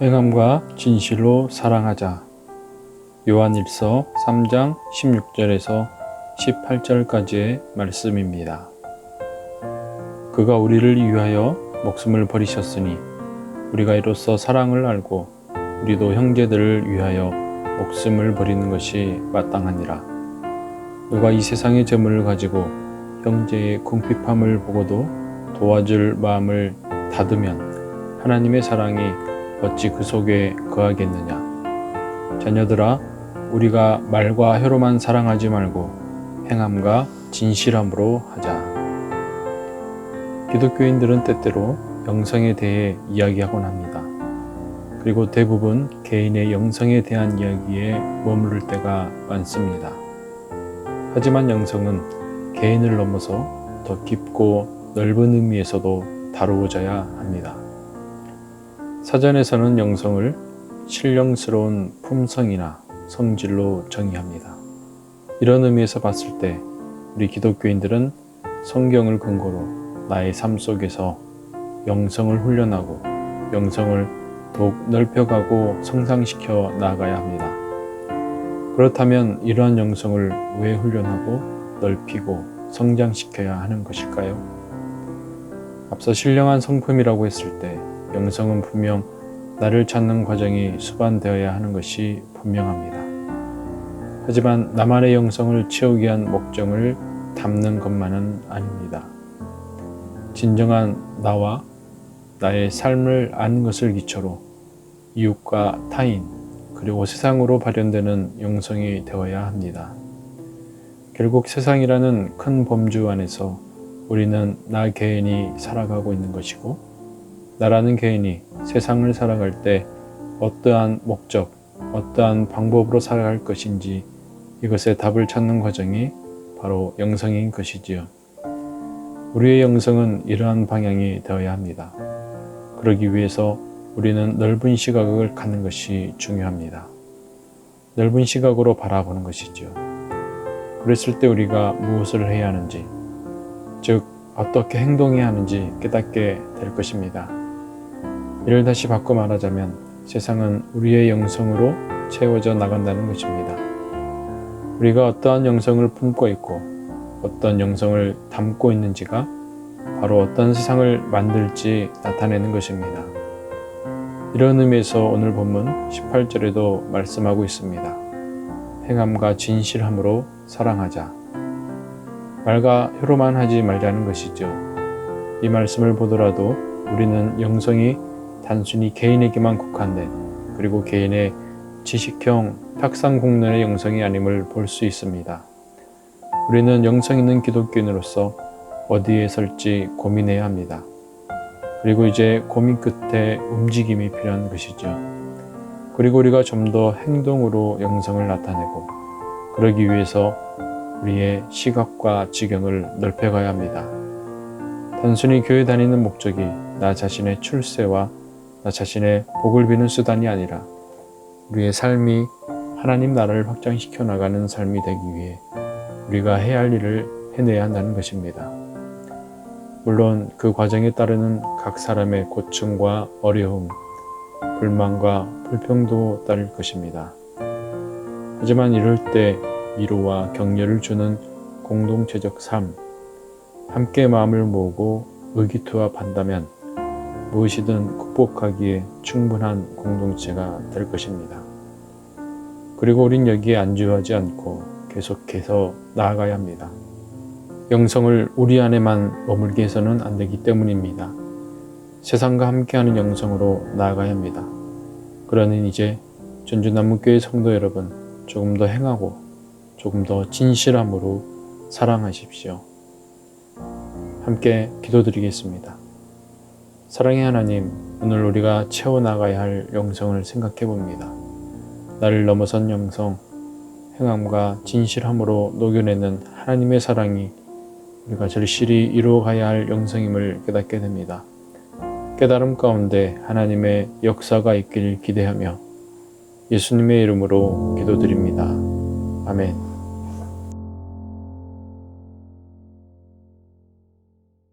행함과 진실로 사랑하자. 요한일서 3장 16절에서 18절까지의 말씀입니다. 그가 우리를 위하여 목숨을 버리셨으니 우리가 이로써 사랑을 알고 우리도 형제들을 위하여 목숨을 버리는 것이 마땅하니라. 누가 이 세상의 재물을 가지고 형제의 궁핍함을 보고도 도와줄 마음을 닫으면 하나님의 사랑이 어찌 그 속에 거하겠느냐. 자녀들아, 우리가 말과 혀로만 사랑하지 말고 행함과 진실함으로 하자. 기독교인들은 때때로 영성에 대해 이야기하곤 합니다. 그리고 대부분 개인의 영성에 대한 이야기에 머무를 때가 많습니다. 하지만 영성은 개인을 넘어서 더 깊고 넓은 의미에서도 다루어져야 합니다. 사전에서는 영성을 신령스러운 품성이나 성질로 정의합니다. 이런 의미에서 봤을 때 우리 기독교인들은 성경을 근거로 나의 삶 속에서 영성을 훈련하고 영성을 더욱 넓혀가고 성장시켜 나아가야 합니다. 그렇다면 이러한 영성을 왜 훈련하고 넓히고 성장시켜야 하는 것일까요? 앞서 신령한 성품이라고 했을 때 영성은 분명 나를 찾는 과정이 수반되어야 하는 것이 분명합니다. 하지만 나만의 영성을 채우기 위한 목적을 담는 것만은 아닙니다. 진정한 나와 나의 삶을 아는 것을 기초로 이웃과 타인 그리고 세상으로 발현되는 영성이 되어야 합니다. 결국 세상이라는 큰 범주 안에서 우리는 나 개인이 살아가고 있는 것이고 나라는 개인이 세상을 살아갈 때 어떠한 목적, 어떠한 방법으로 살아갈 것인지 이것의 답을 찾는 과정이 바로 영성인 것이지요. 우리의 영성은 이러한 방향이 되어야 합니다. 그러기 위해서 우리는 넓은 시각을 갖는 것이 중요합니다. 넓은 시각으로 바라보는 것이죠. 그랬을 때 우리가 무엇을 해야 하는지, 즉 어떻게 행동해야 하는지 깨닫게 될 것입니다. 이를 다시 바꿔 말하자면 세상은 우리의 영성으로 채워져 나간다는 것입니다. 우리가 어떠한 영성을 품고 있고 어떤 영성을 담고 있는지가 바로 어떤 세상을 만들지 나타내는 것입니다. 이런 의미에서 오늘 본문 18절에도 말씀하고 있습니다. 행함과 진실함으로 사랑하자. 말과 혀로만 하지 말자는 것이죠. 이 말씀을 보더라도 우리는 영성이 단순히 개인에게만 국한된 그리고 개인의 지식형 탁상 공론의 영성이 아님을 볼 수 있습니다. 우리는 영성 있는 기독교인으로서 어디에 설지 고민해야 합니다. 그리고 이제 고민 끝에 움직임이 필요한 것이죠. 그리고 우리가 좀 더 행동으로 영성을 나타내고 그러기 위해서 우리의 시각과 지경을 넓혀가야 합니다. 단순히 교회 다니는 목적이 나 자신의 출세와 나 자신의 복을 비는 수단이 아니라 우리의 삶이 하나님 나라를 확장시켜 나가는 삶이 되기 위해 우리가 해야 할 일을 해내야 한다는 것입니다. 물론 그 과정에 따르는 각 사람의 고충과 어려움, 불만과 불평도 따를 것입니다. 하지만 이럴 때 위로와 격려를 주는 공동체적 삶, 함께 마음을 모으고 의기투합한다면 무엇이든 극복하기에 충분한 공동체가 될 것입니다. 그리고 우린 여기에 안주하지 않고 계속해서 나아가야 합니다. 영성을 우리 안에만 머물게 해서는 안 되기 때문입니다. 세상과 함께하는 영성으로 나아가야 합니다. 그러니 이제 전주남문교회 성도 여러분, 조금 더 행하고 조금 더 진실함으로 사랑하십시오. 함께 기도드리겠습니다. 사랑의 하나님, 오늘 우리가 채워나가야 할 영성을 생각해 봅니다. 나를 넘어선 영성, 행함과 진실함으로 녹여내는 하나님의 사랑이 우리가 절실히 이루어가야 할 영성임을 깨닫게 됩니다. 깨달음 가운데 하나님의 역사가 있길 기대하며 예수님의 이름으로 기도드립니다. 아멘.